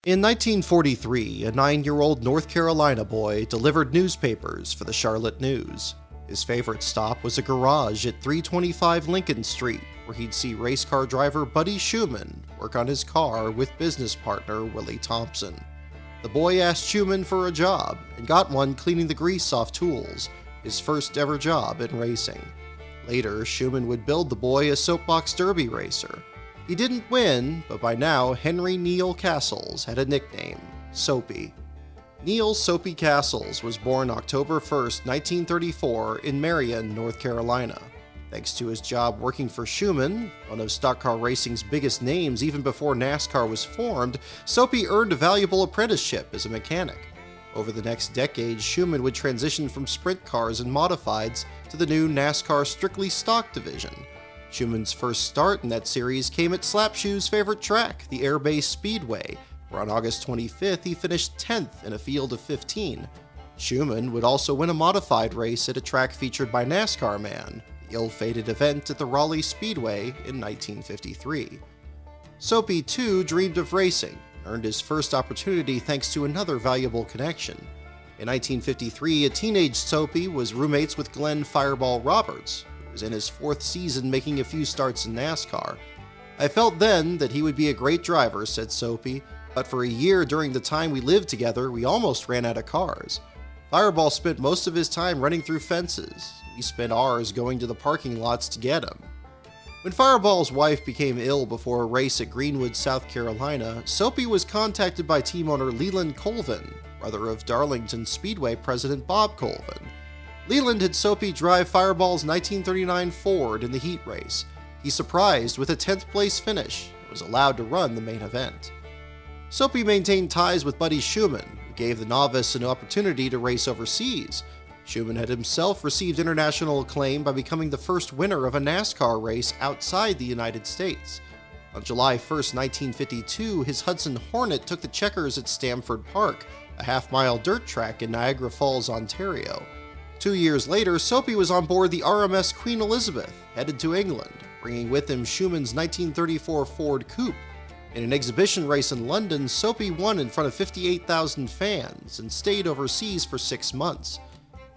In 1943, a 9-year-old North Carolina boy delivered newspapers for the Charlotte News. His favorite stop was a garage at 325 Lincoln Street, where he'd see race car driver Buddy Schumann work on his car with business partner Willie Thompson. The boy asked Schumann for a job and got one cleaning the grease off tools, his first ever job in racing. Later, Schumann would build the boy a soapbox derby racer. He didn't win, but by now Henry Neil Castles had a nickname, Soapy. Neil Soapy Castles was born October 1, 1934 in Marion, North Carolina. Thanks to his job working for Schumann, one of stock car racing's biggest names even before NASCAR was formed, Soapy earned a valuable apprenticeship as a mechanic. Over the next decade, Schumann would transition from sprint cars and modifieds to the new NASCAR Strictly Stock division. Schumann's first start in that series came at Slapshoe's favorite track, the Air Base Speedway, where on August 25th he finished 10th in a field of 15. Schumann would also win a modified race at a track featured by NASCAR Man, the ill-fated event at the Raleigh Speedway in 1953. Soapy, too, dreamed of racing, and earned his first opportunity thanks to another valuable connection. In 1953, a teenage Soapy was roommates with Glenn Fireball Roberts, was in his 4th season making a few starts in NASCAR. "I felt then that he would be a great driver," said Soapy, "but for a year during the time we lived together, we almost ran out of cars. Fireball spent most of his time running through fences. We spent ours going to the parking lots to get him." When Fireball's wife became ill before a race at Greenwood, South Carolina, Soapy was contacted by team owner Leland Colvin, brother of Darlington Speedway president Bob Colvin. Leland had Soapy drive Fireball's 1939 Ford in the heat race. He surprised with a 10th place finish and was allowed to run the main event. Soapy maintained ties with Buddy Schumann, who gave the novice an opportunity to race overseas. Schumann had himself received international acclaim by becoming the first winner of a NASCAR race outside the United States. On July 1, 1952, his Hudson Hornet took the checkers at Stamford Park, a half-mile dirt track in Niagara Falls, Ontario. 2 years later, Soapy was on board the RMS Queen Elizabeth, headed to England, bringing with him Schumann's 1934 Ford Coupe. In an exhibition race in London, Soapy won in front of 58,000 fans and stayed overseas for 6 months.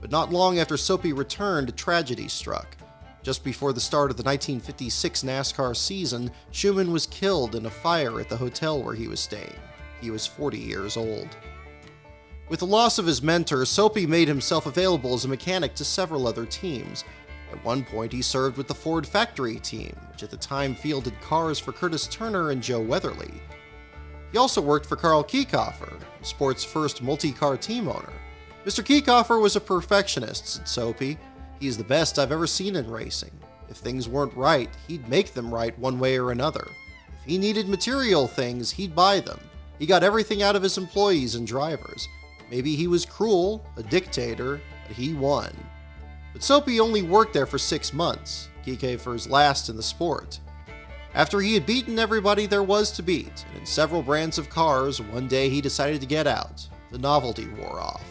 But not long after Soapy returned, tragedy struck. Just before the start of the 1956 NASCAR season, Schumann was killed in a fire at the hotel where he was staying. He was 40 years old. With the loss of his mentor, Soapy made himself available as a mechanic to several other teams. At one point, he served with the Ford factory team, which at the time fielded cars for Curtis Turner and Joe Weatherly. He also worked for Carl Kiekhaefer, the sport's first multi-car team owner. Mr. Kiekhaefer was a perfectionist, said Soapy. "He's the best I've ever seen in racing. If things weren't right, he'd make them right one way or another. If he needed material things, he'd buy them. He got everything out of his employees and drivers. Maybe he was cruel, a dictator, but he won." But Soapy only worked there for 6 months, Kiekhaefer's last in the sport. After he had beaten everybody there was to beat, and in several brands of cars, one day he decided to get out. The novelty wore off.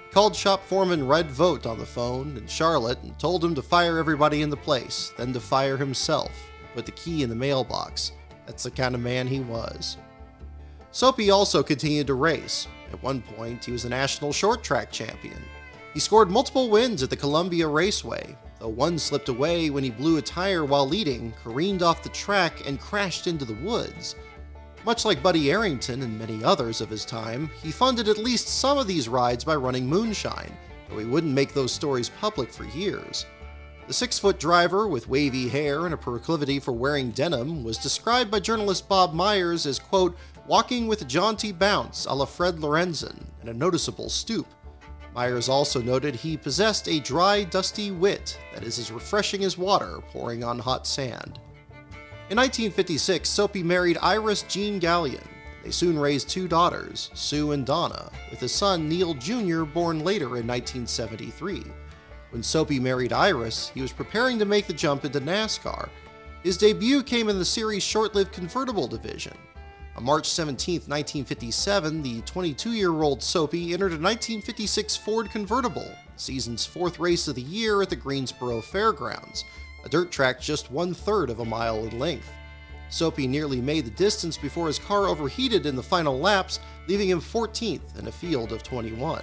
He called shop foreman Red Vogt on the phone in Charlotte and told him to fire everybody in the place, then to fire himself, and put the key in the mailbox. That's the kind of man he was. Soapy also continued to race. At one point, he was a national short track champion. He scored multiple wins at the Columbia Raceway, though one slipped away when he blew a tire while leading, careened off the track, and crashed into the woods. Much like Buddy Arrington and many others of his time, he funded at least some of these rides by running moonshine, though he wouldn't make those stories public for years. The 6-foot driver with wavy hair and a proclivity for wearing denim was described by journalist Bob Myers as, quote, "walking with a jaunty bounce a la Fred Lorenzen and a noticeable stoop." Myers also noted he possessed a dry, dusty wit that is as refreshing as water pouring on hot sand. In 1956, Soapy married Iris Jean Gallion. They soon raised 2 daughters, Sue and Donna, with a son, Neil Jr., born later in 1973. When Soapy married Iris, he was preparing to make the jump into NASCAR. His debut came in the series' short-lived convertible division. On March 17, 1957, the 22-year-old Soapy entered a 1956 Ford convertible, the season's 4th race of the year at the Greensboro Fairgrounds, a dirt track just 1/3 of a mile in length. Soapy nearly made the distance before his car overheated in the final laps, leaving him 14th in a field of 21.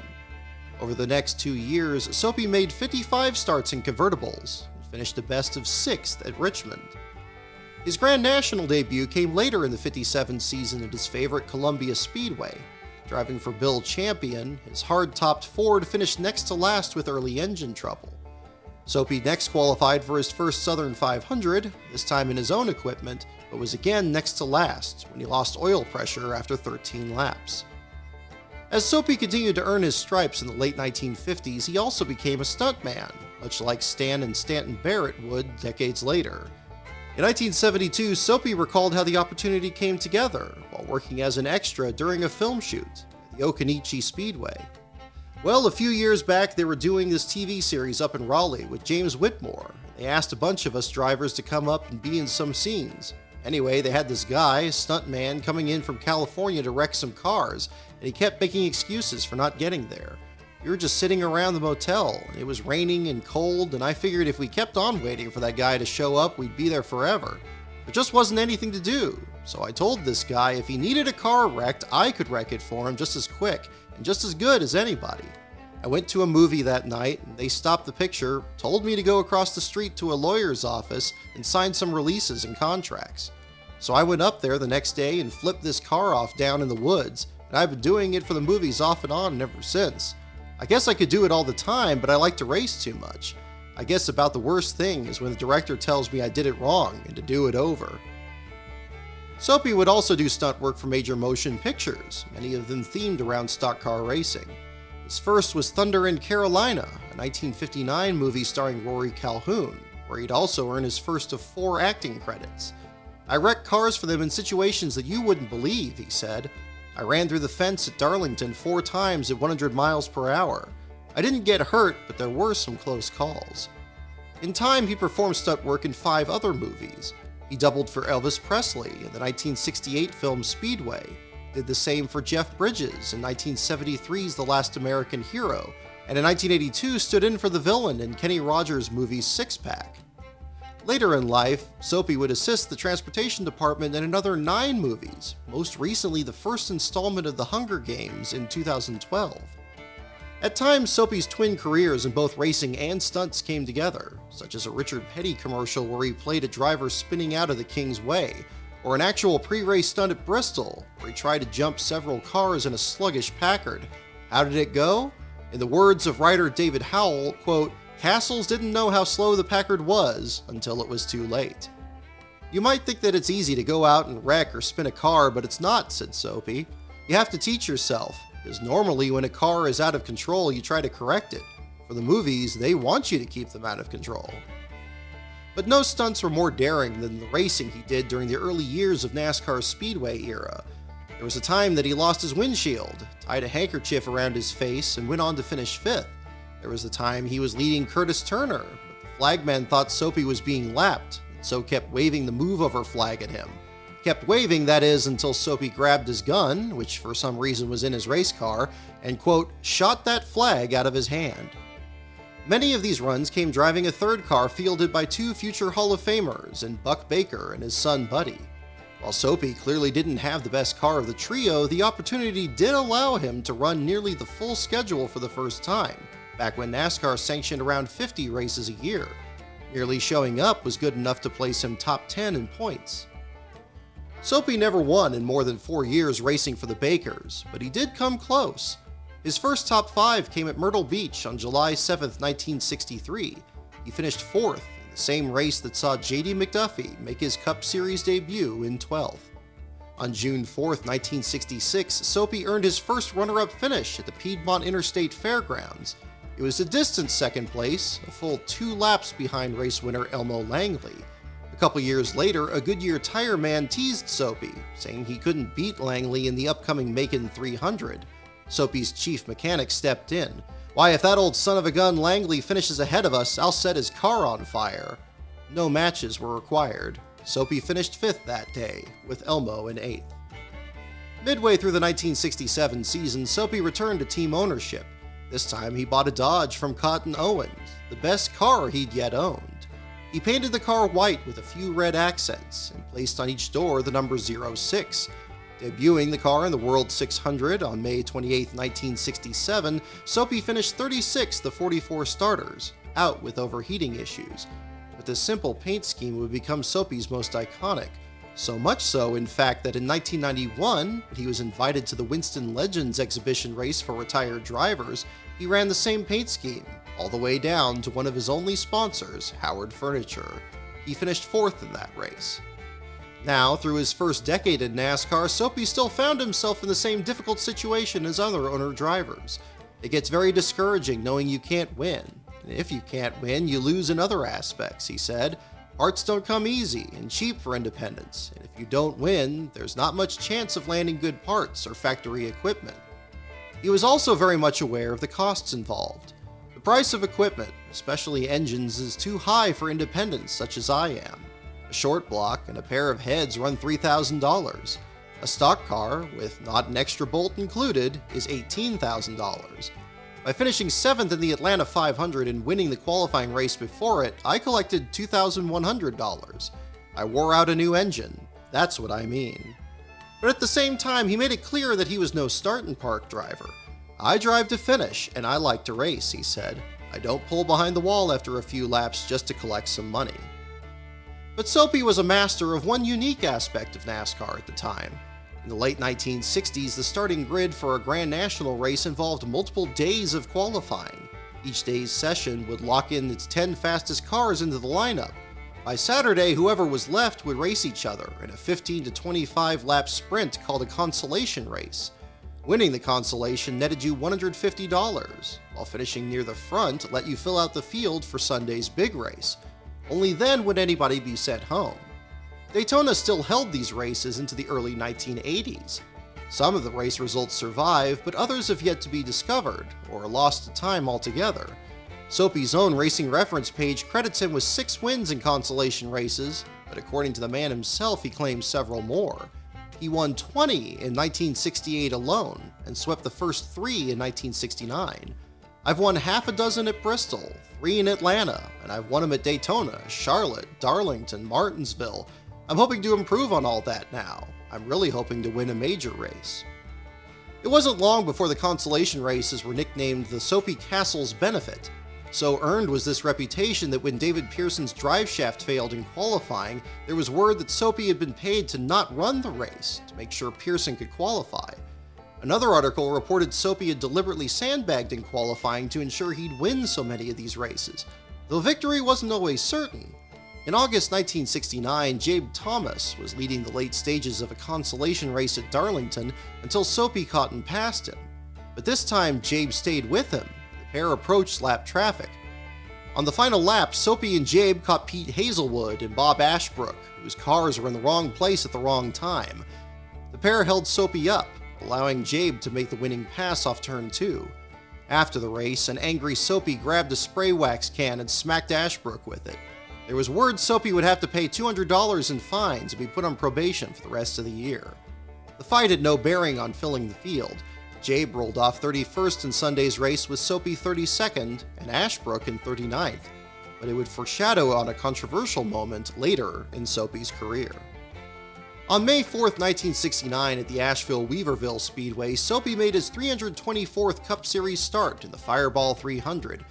Over the next 2 years, Soapy made 55 starts in convertibles and finished a best of 6th at Richmond. His Grand National debut came later in the '57 season at his favorite Columbia Speedway. Driving for Bill Champion, his hard-topped Ford finished next to last with early engine trouble. Soapy next qualified for his first Southern 500, this time in his own equipment, but was again next to last when he lost oil pressure after 13 laps. As Soapy continued to earn his stripes in the late 1950s, he also became a stuntman, much like Stan and Stanton Barrett would decades later. In 1972, Soapy recalled how the opportunity came together while working as an extra during a film shoot at the Okanichi Speedway. Well, a few years back, they were doing this TV series up in Raleigh with James Whitmore. They asked a bunch of us drivers to come up and be in some scenes. Anyway, they had this guy, stuntman, coming in from California to wreck some cars, and he kept making excuses for not getting there. We were just sitting around the motel, and it was raining and cold, and I figured if we kept on waiting for that guy to show up, we'd be there forever. There just wasn't anything to do, so I told this guy if he needed a car wrecked, I could wreck it for him just as quick and just as good as anybody. I went to a movie that night, and they stopped the picture, told me to go across the street to a lawyer's office and sign some releases and contracts. So I went up there the next day and flipped this car off down in the woods, and I've been doing it for the movies off and on ever since. I guess I could do it all the time, but I like to race too much. I guess about the worst thing is when the director tells me I did it wrong and to do it over. Soapy would also do stunt work for major motion pictures, many of them themed around stock car racing. His first was Thunder in Carolina, a 1959 movie starring Rory Calhoun, where he'd also earn his first of 4 acting credits. I wrecked cars for them in situations that you wouldn't believe, he said. I ran through the fence at Darlington 4 times at 100 miles per hour. I didn't get hurt, but there were some close calls. In time, he performed stunt work in 5 other movies. He doubled for Elvis Presley in the 1968 film Speedway, did the same for Jeff Bridges in 1973's The Last American Hero, and in 1982 stood in for the villain in Kenny Rogers' movie Six Pack. Later in life, Soapy would assist the transportation department in another 9 movies, most recently the first installment of The Hunger Games in 2012. At times, Soapy's twin careers in both racing and stunts came together, such as a Richard Petty commercial where he played a driver spinning out of the King's Way, or an actual pre-race stunt at Bristol, where he tried to jump several cars in a sluggish Packard. How did it go? In the words of writer David Howell, quote, "Castles didn't know how slow the Packard was until it was too late." You might think that it's easy to go out and wreck or spin a car, but it's not, said Soapy. You have to teach yourself, because normally when a car is out of control, you try to correct it. For the movies, they want you to keep them out of control. But no stunts were more daring than the racing he did during the early years of NASCAR's Speedway era. There was a time that he lost his windshield, tied a handkerchief around his face, and went on to finish 5th. There was a time he was leading Curtis Turner, but the flagman thought Soapy was being lapped, and so kept waving the move-over flag at him. Kept waving, that is, until Soapy grabbed his gun, which for some reason was in his race car, and, quote, shot that flag out of his hand. Many of these runs came driving a 3rd car fielded by 2 future Hall of Famers in Buck Baker and his son Buddy. While Soapy clearly didn't have the best car of the trio, the opportunity did allow him to run nearly the full schedule for the first time, back when NASCAR sanctioned around 50 races a year. Merely showing up was good enough to place him top 10 in points. Soapy never won in more than 4 years racing for the Bakers, but he did come close. His first top 5 came at Myrtle Beach on July 7, 1963. He finished 4th in the same race that saw J.D. McDuffie make his Cup Series debut in 12th. On June 4, 1966, Soapy earned his first runner-up finish at the Piedmont Interstate Fairgrounds. It was a distant 2nd place, a full 2 laps behind race winner Elmo Langley. A couple years later, a Goodyear tire man teased Soapy, saying he couldn't beat Langley in the upcoming Macon 300. Soapy's chief mechanic stepped in. "Why, if that old son of a gun Langley finishes ahead of us, I'll set his car on fire." No matches were required. Soapy finished 5th that day, with Elmo in 8th. Midway through the 1967 season, Soapy returned to team ownership. This time he bought a Dodge from Cotton Owens, the best car he'd yet owned. He painted the car white with a few red accents and placed on each door the number 06. Debuting the car in the World 600 on May 28, 1967, Soapy finished 36th of 44 starters, out with overheating issues. But this simple paint scheme would become Soapy's most iconic. So much so, in fact, that in 1991, when he was invited to the Winston Legends exhibition race for retired drivers, he ran the same paint scheme, all the way down to one of his only sponsors, Howard Furniture. He finished 4th in that race. Now, through his first decade in NASCAR, Soapy still found himself in the same difficult situation as other owner drivers. It gets very discouraging knowing you can't win. And if you can't win, you lose in other aspects, he said. Parts don't come easy and cheap for independents, and if you don't win, there's not much chance of landing good parts or factory equipment. He was also very much aware of the costs involved. The price of equipment, especially engines, is too high for independents such as I am. A short block and a pair of heads run $3,000. A stock car, with not an extra bolt included, is $18,000. By finishing 7th in the Atlanta 500 and winning the qualifying race before it, I collected $2,100. I wore out a new engine. That's what I mean. But at the same time, he made it clear that he was no start and park driver. I drive to finish, and I like to race, he said. I don't pull behind the wall after a few laps just to collect some money. But Soapy was a master of one unique aspect of NASCAR at the time. In the late 1960s, the starting grid for a Grand National race involved multiple days of qualifying. Each day's session would lock in its 10 fastest cars into the lineup. By Saturday, whoever was left would race each other in a 15 to 25 lap sprint called a consolation race. Winning the consolation netted you $150, while finishing near the front let you fill out the field for Sunday's big race. Only then would anybody be sent home. Daytona still held these races into the early 1980s. Some of the race results survive, but others have yet to be discovered, or lost to time altogether. Soapy's own racing reference page credits him with 6 wins in consolation races, but according to the man himself, he claims several more. He won 20 in 1968 alone, and swept the first 3 in 1969. I've won half a dozen at Bristol, 3 in Atlanta, and I've won them at Daytona, Charlotte, Darlington, Martinsville. I'm hoping to improve on all that now. I'm really hoping to win a major race. It wasn't long before the consolation races were nicknamed the Soapy Castle's Benefit. So earned was this reputation that when David Pearson's drive shaft failed in qualifying, there was word that Soapy had been paid to not run the race to make sure Pearson could qualify. Another article reported Soapy had deliberately sandbagged in qualifying to ensure he'd win so many of these races, though victory wasn't always certain. In August 1969, Jabe Thomas was leading the late stages of a consolation race at Darlington until Soapy caught and passed him. But this time, Jabe stayed with him. The pair approached lap traffic. On the final lap, Soapy and Jabe caught Pete Hazelwood and Bob Ashbrook, whose cars were in the wrong place at the wrong time. The pair held Soapy up, allowing Jabe to make the winning pass off turn 2. After the race, an angry Soapy grabbed a spray wax can and smacked Ashbrook with it. There was word Soapy would have to pay $200 in fines and be put on probation for the rest of the year. The fight had no bearing on filling the field. Jabe rolled off 31st in Sunday's race with Soapy 32nd and Ashbrook in 39th, but it would foreshadow on a controversial moment later in Soapy's career. On May 4th, 1969 at the Asheville-Weaverville Speedway, Soapy made his 324th Cup Series start in the Fireball 300.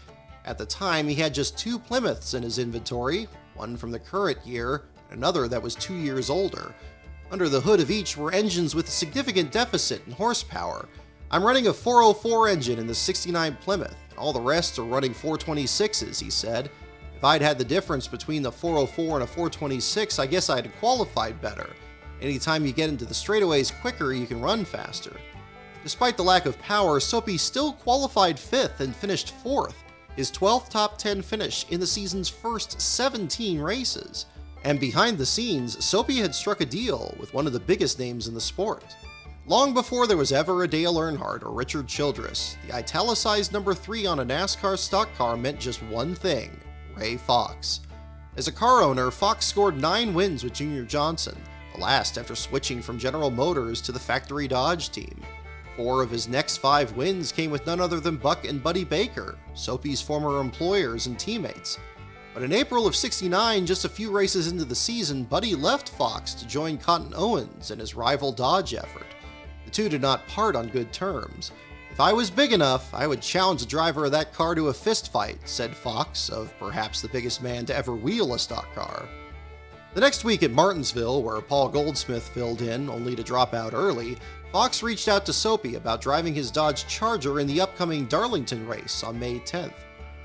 At the time, he had just 2 Plymouths in his inventory, one from the current year and another that was 2 years older. Under the hood of each were engines with a significant deficit in horsepower. I'm running a 404 engine in the 69 Plymouth, and all the rest are running 426s, he said. If I'd had the difference between the 404 and a 426, I guess I'd have qualified better. Anytime you get into the straightaways quicker, you can run faster. Despite the lack of power, Soapy still qualified 5th and finished 4th. His 12th top 10 finish in the season's first 17 races. And behind the scenes, Soapy had struck a deal with one of the biggest names in the sport. Long before there was ever a Dale Earnhardt or Richard Childress, the italicized number 3 on a NASCAR stock car meant just one thing: Ray Fox. As a car owner, Fox scored 9 wins with Junior Johnson, the last after switching from General Motors to the factory Dodge team. 4 of his next 5 wins came with none other than Buck and Buddy Baker, Soapy's former employers and teammates. But in April of '69, just a few races into the season, Buddy left Fox to join Cotton Owens in his rival Dodge effort. The two did not part on good terms. "If I was big enough, I would challenge the driver of that car to a fistfight," said Fox, of perhaps the biggest man to ever wheel a stock car. The next week at Martinsville, where Paul Goldsmith filled in, only to drop out early, Fox reached out to Soapy about driving his Dodge Charger in the upcoming Darlington race on May 10th.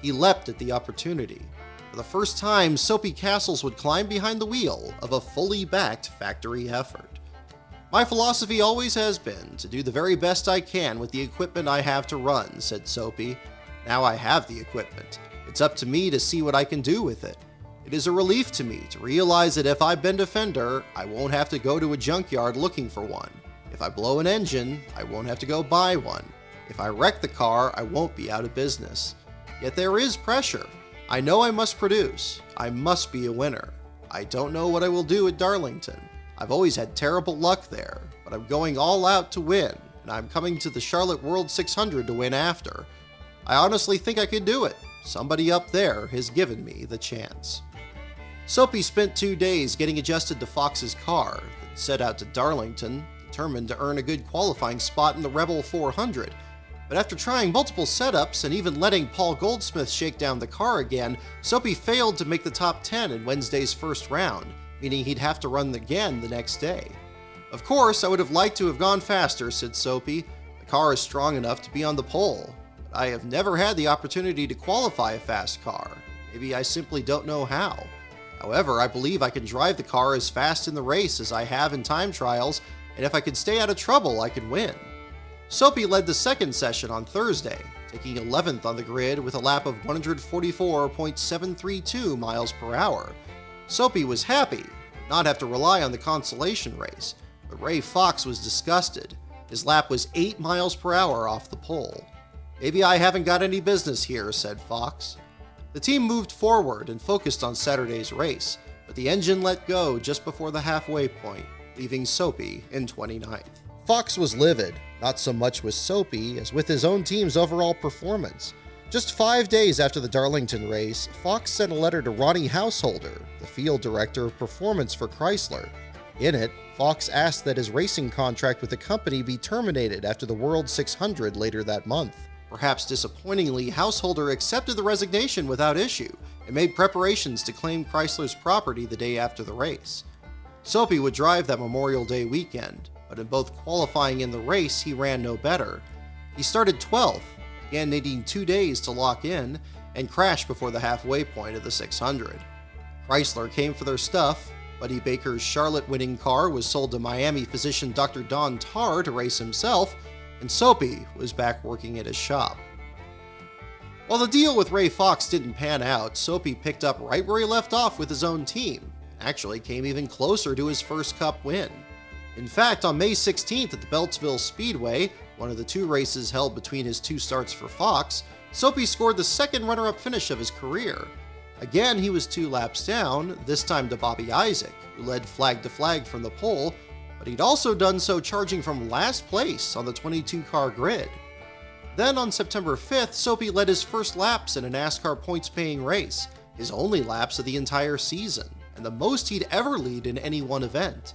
He leapt at the opportunity. For the first time, Soapy Castles would climb behind the wheel of a fully backed factory effort. "My philosophy always has been to do the very best I can with the equipment I have to run," said Soapy. "Now I have the equipment. It's up to me to see what I can do with it. It is a relief to me to realize that if I bend a fender, I won't have to go to a junkyard looking for one. If I blow an engine, I won't have to go buy one. If I wreck the car, I won't be out of business. Yet there is pressure. I know I must produce. I must be a winner. I don't know what I will do at Darlington. I've always had terrible luck there, but I'm going all out to win, and I'm coming to the Charlotte World 600 to win after. I honestly think I could do it. Somebody up there has given me the chance." Soapy spent 2 days getting adjusted to Fox's car, then set out to Darlington, determined to earn a good qualifying spot in the Rebel 400. But after trying multiple setups and even letting Paul Goldsmith shake down the car again, Soapy failed to make the top 10 in Wednesday's first round, meaning he'd have to run again the next day. "Of course, I would have liked to have gone faster," said Soapy. "The car is strong enough to be on the pole, but I have never had the opportunity to qualify a fast car. Maybe I simply don't know how. However, I believe I can drive the car as fast in the race as I have in time trials, and if I can stay out of trouble, I can win." Soapy led the second session on Thursday, taking 11th on the grid with a lap of 144.732 miles per hour. Soapy was happy to not have to rely on the consolation race, but Ray Fox was disgusted. His lap was 8 miles per hour off the pole. "Maybe I haven't got any business here," said Fox. The team moved forward and focused on Saturday's race, but the engine let go just before the halfway point, leaving Soapy in 29th. Fox was livid, not so much with Soapy as with his own team's overall performance. Just 5 days after the Darlington race, Fox sent a letter to Ronnie Householder, the field director of performance for Chrysler. In it, Fox asked that his racing contract with the company be terminated after the World 600 later that month. Perhaps disappointingly, Householder accepted the resignation without issue and made preparations to claim Chrysler's property the day after the race. Soapy would drive that Memorial Day weekend, but in both qualifying and the race, he ran no better. He started 12th, again needing 2 days to lock in, and crashed before the halfway point of the 600. Chrysler came for their stuff. Buddy Baker's Charlotte winning car was sold to Miami physician Dr. Don Tarr to race himself, and Soapy was back working at his shop. While the deal with Ray Fox didn't pan out, Soapy picked up right where he left off with his own team, and actually came even closer to his first Cup win. In fact, on May 16th at the Beltsville Speedway, one of the 2 races held between his 2 starts for Fox, Soapy scored the second runner-up finish of his career. Again, he was 2 laps down, this time to Bobby Isaac, who led flag to flag from the pole, but he'd also done so charging from last place on the 22-car grid. Then on September 5th, Soapy led his first laps in a NASCAR points-paying race, his only laps of the entire season, and the most he'd ever lead in any one event.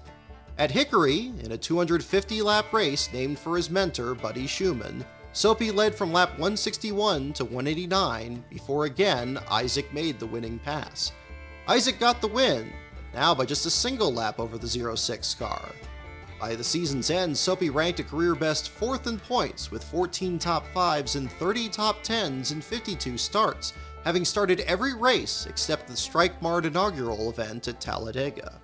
At Hickory, in a 250-lap race named for his mentor, Buddy Schumann, Soapy led from lap 161 to 189 before again Isaac made the winning pass. Isaac got the win, but now by just a single lap over the 06 car. By the season's end, Soapy ranked a career-best 4th in points with 14 top 5s and 30 top 10s in 52 starts, having started every race except the strike-marred inaugural event at Talladega.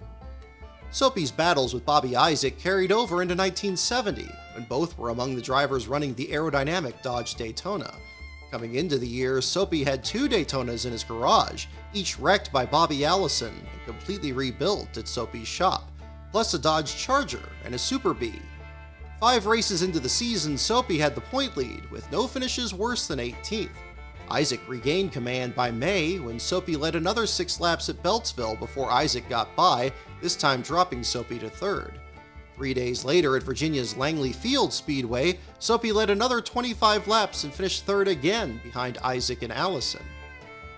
Soapy's battles with Bobby Isaac carried over into 1970, when both were among the drivers running the aerodynamic Dodge Daytona. Coming into the year, Soapy had 2 Daytonas in his garage, each wrecked by Bobby Allison and completely rebuilt at Soapy's shop, plus a Dodge Charger and a Super Bee. 5 races into the season, Soapy had the point lead, with no finishes worse than 18th. Isaac regained command by May when Soapy led another 6 laps at Beltsville before Isaac got by, this time dropping Soapy to 3rd. 3 days later at Virginia's Langley Field Speedway, Soapy led another 25 laps and finished 3rd again behind Isaac and Allison.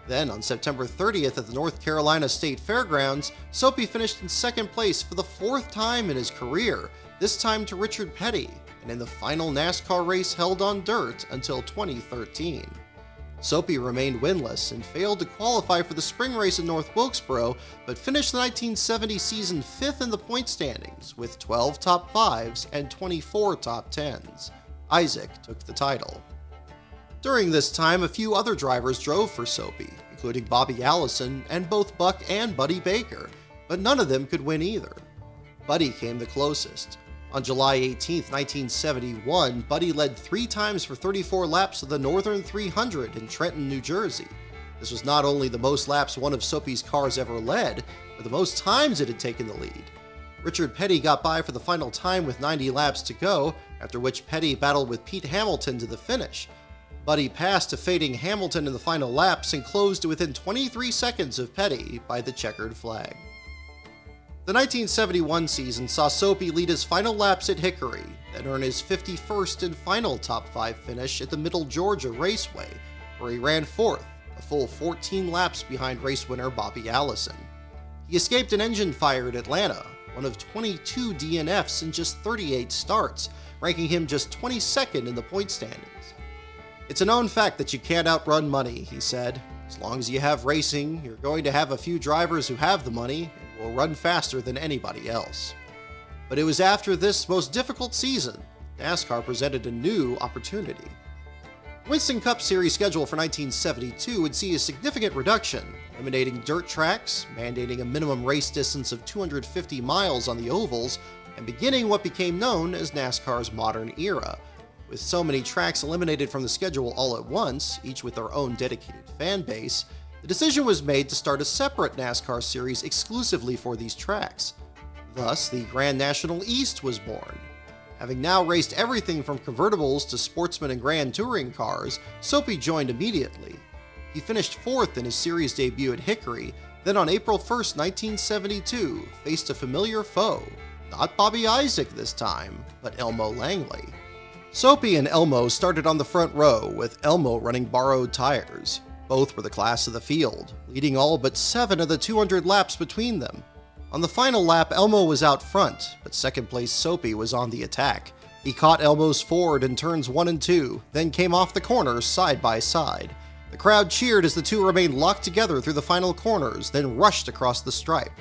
Then, on September 30th at the North Carolina State Fairgrounds, Soapy finished in second place for the fourth time in his career, this time to Richard Petty, and in the final NASCAR race held on dirt until 2013. Soapy remained winless and failed to qualify for the spring race in North Wilkesboro, but finished the 1970 season 5th in the point standings with 12 top 5s and 24 top 10s. Isaac took the title. During this time, a few other drivers drove for Soapy, including Bobby Allison and both Buck and Buddy Baker, but none of them could win either. Buddy came the closest. On July 18, 1971, Buddy led 3 times for 34 laps of the Northern 300 in Trenton, New Jersey. This was not only the most laps one of Soapy's cars ever led, but the most times it had taken the lead. Richard Petty got by for the final time with 90 laps to go, after which Petty battled with Pete Hamilton to the finish. Buddy passed a fading Hamilton in the final laps and closed to within 23 seconds of Petty by the checkered flag. The 1971 season saw Soapy lead his final laps at Hickory, then earn his 51st and final top 5 finish at the Middle Georgia Raceway, where he ran 4th, a full 14 laps behind race winner Bobby Allison. He escaped an engine fire at Atlanta, one of 22 DNFs in just 38 starts, ranking him just 22nd in the point standings. "It's a known fact that you can't outrun money," he said. "As long as you have racing, you're going to have a few drivers who have the money and will run faster than anybody else." But it was after this most difficult season, NASCAR presented a new opportunity. The Winston Cup Series schedule for 1972 would see a significant reduction, eliminating dirt tracks, mandating a minimum race distance of 250 miles on the ovals, and beginning what became known as NASCAR's modern era. With so many tracks eliminated from the schedule all at once, each with their own dedicated fan base, the decision was made to start a separate NASCAR series exclusively for these tracks. Thus, the Grand National East was born. Having now raced everything from convertibles to sportsman and grand touring cars, Soapy joined immediately. He finished 4th in his series debut at Hickory, then on April 1st, 1972, faced a familiar foe. Not Bobby Isaac this time, but Elmo Langley. Soapy and Elmo started on the front row, with Elmo running borrowed tires. Both were the class of the field, leading all but 7 of the 200 laps between them. On the final lap, Elmo was out front, but second place Soapy was on the attack. He caught Elmo's Ford in turns 1 and 2, then came off the corners side by side. The crowd cheered as the two remained locked together through the final corners, then rushed across the stripe.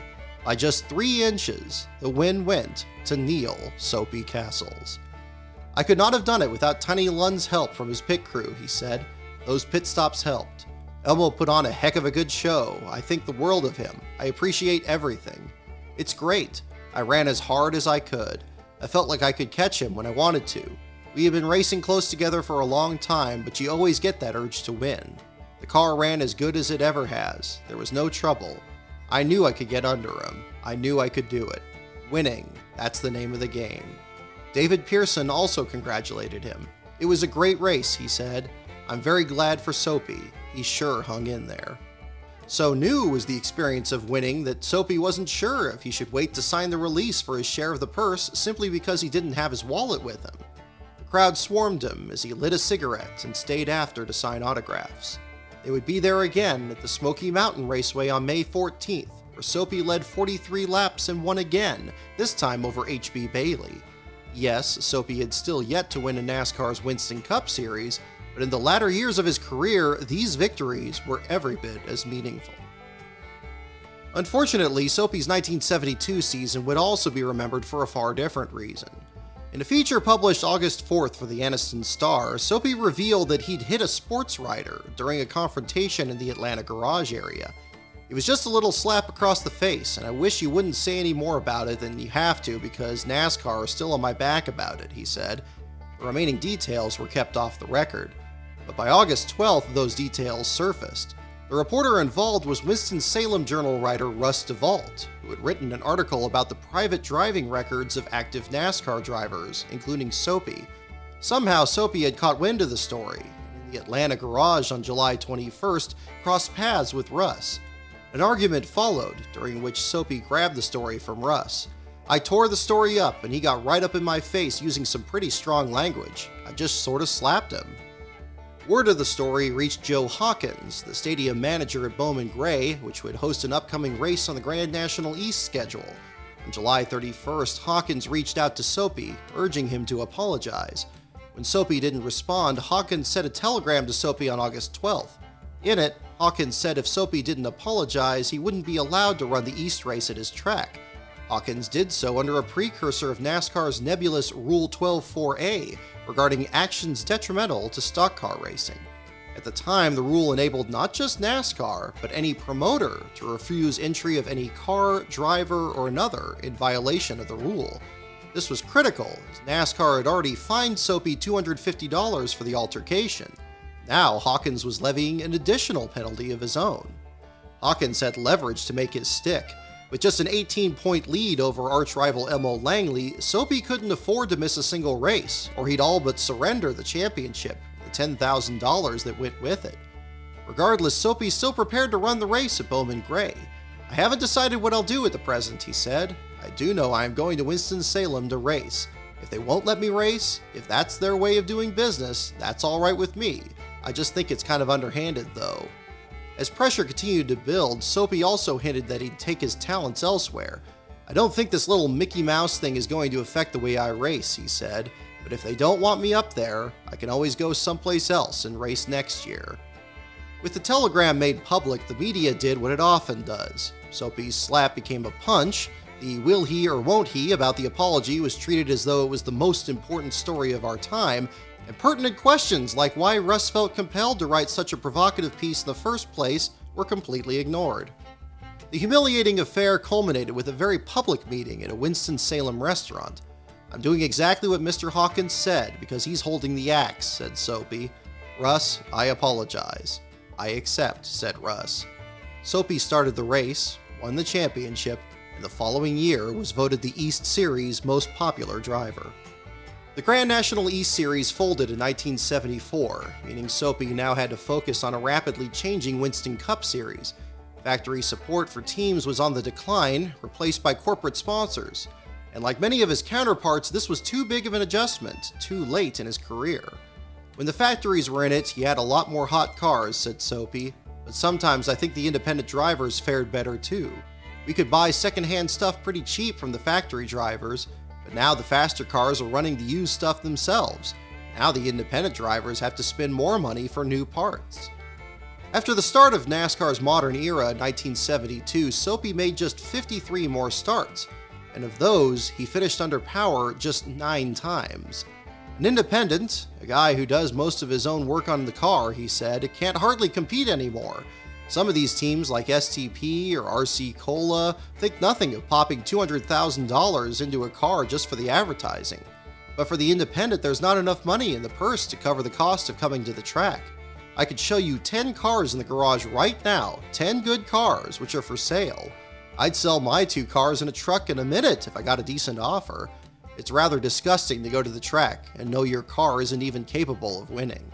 By just 3 inches, the win went to Neil Soapy Castles. "I could not have done it without Tiny Lund's help from his pit crew," he said. "Those pit stops helped. Elmo put on a heck of a good show. I think the world of him. I appreciate everything. It's great. I ran as hard as I could. I felt like I could catch him when I wanted to. We had been racing close together for a long time, but you always get that urge to win. The car ran as good as it ever has. There was no trouble. I knew I could get under him. I knew I could do it. Winning, that's the name of the game." David Pearson also congratulated him. "It was a great race," he said. "I'm very glad for Soapy. He sure hung in there." So new was the experience of winning that Soapy wasn't sure if he should wait to sign the release for his share of the purse simply because he didn't have his wallet with him. The crowd swarmed him as he lit a cigarette and stayed after to sign autographs. They would be there again at the Smoky Mountain Raceway on May 14th, where Soapy led 43 laps and won again, this time over H.B. Bailey. Yes, Soapy had still yet to win a NASCAR's Winston Cup Series, but in the latter years of his career, these victories were every bit as meaningful. Unfortunately, Soapy's 1972 season would also be remembered for a far different reason. In a feature published August 4th for the Anniston Star, Soapy revealed that he'd hit a sports writer during a confrontation in the Atlanta garage area. "It was just a little slap across the face, and I wish you wouldn't say any more about it than you have to because NASCAR is still on my back about it," he said. The remaining details were kept off the record. But by August 12th, those details surfaced. The reporter involved was Winston-Salem Journal writer Russ DeVault, who had written an article about the private driving records of active NASCAR drivers, including Soapy. Somehow, Soapy had caught wind of the story, and in the Atlanta garage on July 21st, crossed paths with Russ. An argument followed, during which Soapy grabbed the story from Russ. "I tore the story up, and he got right up in my face using some pretty strong language. I just sort of slapped him." Word of the story reached Joe Hawkins, the stadium manager at Bowman Gray, which would host an upcoming race on the Grand National East schedule. On July 31st, Hawkins reached out to Soapy, urging him to apologize. When Soapy didn't respond, Hawkins sent a telegram to Soapy on August 12th. In it, Hawkins said if Soapy didn't apologize, he wouldn't be allowed to run the East race at his track. Hawkins did so under a precursor of NASCAR's nebulous Rule 12.4a regarding actions detrimental to stock car racing. At the time, the rule enabled not just NASCAR, but any promoter to refuse entry of any car, driver, or another in violation of the rule. This was critical, as NASCAR had already fined Soapy $250 for the altercation. Now, Hawkins was levying an additional penalty of his own. Hawkins had leverage to make his stick. With just an 18-point lead over arch-rival Elmo Langley, Soapy couldn't afford to miss a single race, or he'd all but surrender the championship, the $10,000 that went with it. Regardless, Soapy's still prepared to run the race at Bowman Gray. "I haven't decided what I'll do at the present," he said. "I do know I am going to Winston-Salem to race. If they won't let me race, if that's their way of doing business, that's all right with me. I just think it's kind of underhanded, though." As pressure continued to build, Soapy also hinted that he'd take his talents elsewhere. "I don't think this little Mickey Mouse thing is going to affect the way I race," he said, "but if they don't want me up there, I can always go someplace else and race next year." With the telegram made public, the media did what it often does. Soapy's slap became a punch. The will he or won't he about the apology was treated as though it was the most important story of our time, and pertinent questions like why Russ felt compelled to write such a provocative piece in the first place were completely ignored. The humiliating affair culminated with a very public meeting at a Winston-Salem restaurant. "I'm doing exactly what Mr. Hawkins said because he's holding the axe," said Soapy. "Russ, I apologize." "I accept," said Russ. Soapy started the race, won the championship, and the following year was voted the East Series' most popular driver. The Grand National East Series folded in 1974, meaning Soapy now had to focus on a rapidly changing Winston Cup Series. Factory support for teams was on the decline, replaced by corporate sponsors. And like many of his counterparts, this was too big of an adjustment, too late in his career. "When the factories were in it, he had a lot more hot cars," said Soapy, "but sometimes I think the independent drivers fared better too. We could buy secondhand stuff pretty cheap from the factory drivers, but now the faster cars are running the used stuff themselves. Now the independent drivers have to spend more money for new parts." After the start of NASCAR's modern era in 1972, Soapy made just 53 more starts, and of those, he finished under power just 9 times. "An independent, a guy who does most of his own work on the car," he said, "can't hardly compete anymore. Some of these teams like STP or RC Cola think nothing of popping $200,000 into a car just for the advertising. But for the independent, there's not enough money in the purse to cover the cost of coming to the track. I could show you 10 cars in the garage right now, 10 good cars, which are for sale. I'd sell my 2 cars in a truck in a minute if I got a decent offer. It's rather disgusting to go to the track and know your car isn't even capable of winning."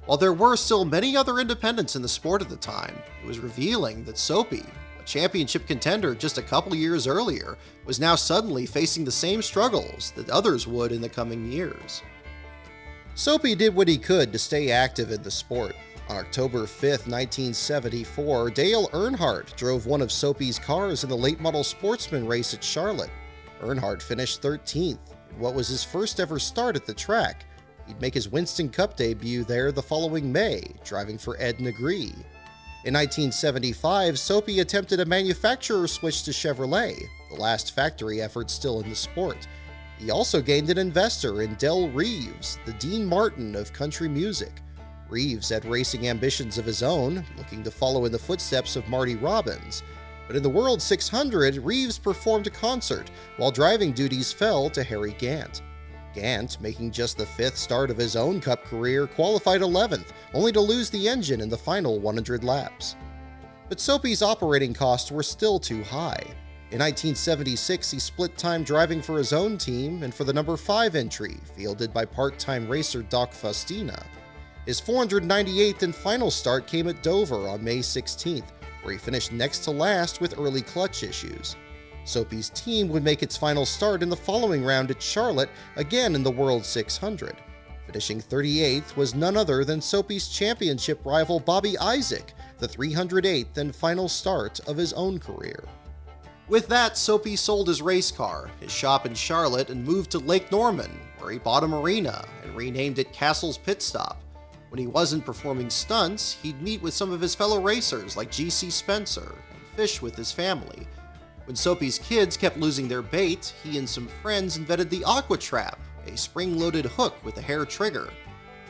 While there were still many other independents in the sport at the time, it was revealing that Soapy, a championship contender just a couple years earlier, was now suddenly facing the same struggles that others would in the coming years. Soapy did what he could to stay active in the sport. On October 5, 1974, Dale Earnhardt drove one of Soapy's cars in the late model sportsman race at Charlotte. Earnhardt finished 13th in what was his first ever start at the track. He'd make his Winston Cup debut there the following May, driving for Ed Negree. In 1975, Soapy attempted a manufacturer switch to Chevrolet, the last factory effort still in the sport. He also gained an investor in Del Reeves, the Dean Martin of country music. Reeves had racing ambitions of his own, looking to follow in the footsteps of Marty Robbins. But in the World 600, Reeves performed a concert, while driving duties fell to Harry Gant. Gant, making just the 5th start of his own Cup career, qualified 11th, only to lose the engine in the final 100 laps. But Soapy's operating costs were still too high. In 1976, he split time driving for his own team and for the number 5 entry, fielded by part-time racer Doc Faustina. His 498th and final start came at Dover on May 16th, where he finished next to last with early clutch issues. Soapy's team would make its final start in the following round at Charlotte, again in the World 600. Finishing 38th was none other than Soapy's championship rival Bobby Isaac, the 308th and final start of his own career. With that, Soapy sold his race car, his shop in Charlotte, and moved to Lake Norman, where he bought a marina and renamed it Castle's Pit Stop. When he wasn't performing stunts, he'd meet with some of his fellow racers like G.C. Spencer and fish with his family. When Soapy's kids kept losing their bait, he and some friends invented the Aqua Trap, a spring-loaded hook with a hair trigger.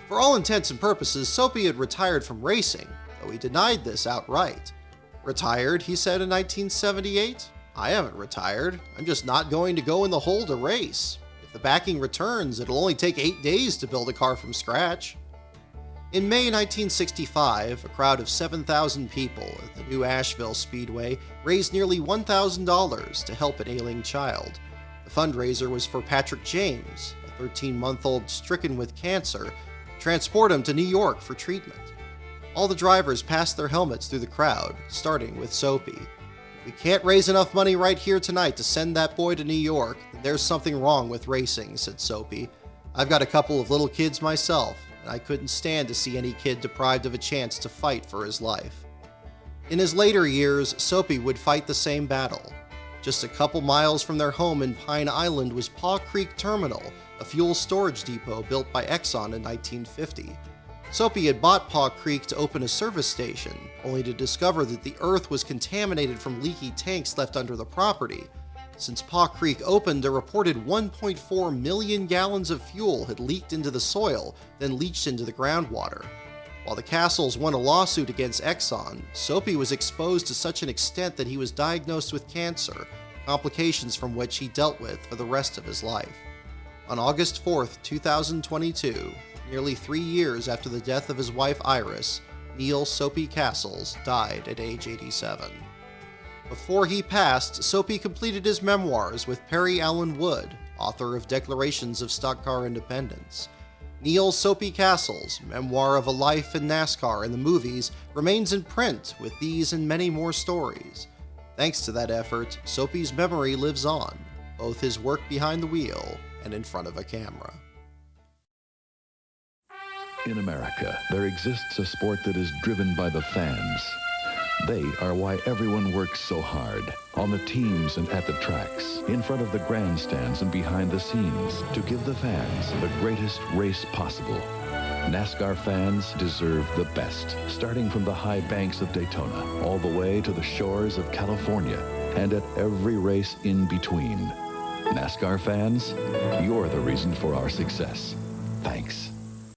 For all intents and purposes, Soapy had retired from racing, though he denied this outright. Retired, he said in 1978? I haven't retired. I'm just not going to go in the hole to race. If the backing returns, it'll only take 8 days to build a car from scratch. In May 1965, a crowd of 7,000 people at the new Asheville Speedway raised nearly $1,000 to help an ailing child. The fundraiser was for Patrick James, a 13-month-old stricken with cancer, to transport him to New York for treatment. All the drivers passed their helmets through the crowd, starting with Soapy. If we can't raise enough money right here tonight to send that boy to New York, then there's something wrong with racing, said Soapy. I've got a couple of little kids myself, and I couldn't stand to see any kid deprived of a chance to fight for his life. In his later years, Soapy would fight the same battle. Just a couple miles from their home in Pine Island was Paw Creek Terminal, a fuel storage depot built by Exxon in 1950. Soapy had bought Paw Creek to open a service station, only to discover that the earth was contaminated from leaky tanks left under the property. Since Paw Creek opened, a reported 1.4 million gallons of fuel had leaked into the soil, then leached into the groundwater. While the Castles won a lawsuit against Exxon, Soapy was exposed to such an extent that he was diagnosed with cancer, complications from which he dealt with for the rest of his life. On August 4, 2022, nearly 3 years after the death of his wife Iris, Neil Soapy Castles died at age 87. Before he passed, Soapy completed his memoirs with Perry Allen Wood, author of Declarations of Stock Car Independence. Neil Soapy Castles' memoir of a life in NASCAR and the movies remains in print with these and many more stories. Thanks to that effort, Soapy's memory lives on, both his work behind the wheel and in front of a camera. In America, there exists a sport that is driven by the fans. They are why everyone works so hard, on the teams and at the tracks, in front of the grandstands and behind the scenes, to give the fans the greatest race possible. NASCAR fans deserve the best, starting from the high banks of Daytona, all the way to the shores of California, and at every race in between. NASCAR fans, you're the reason for our success. Thanks.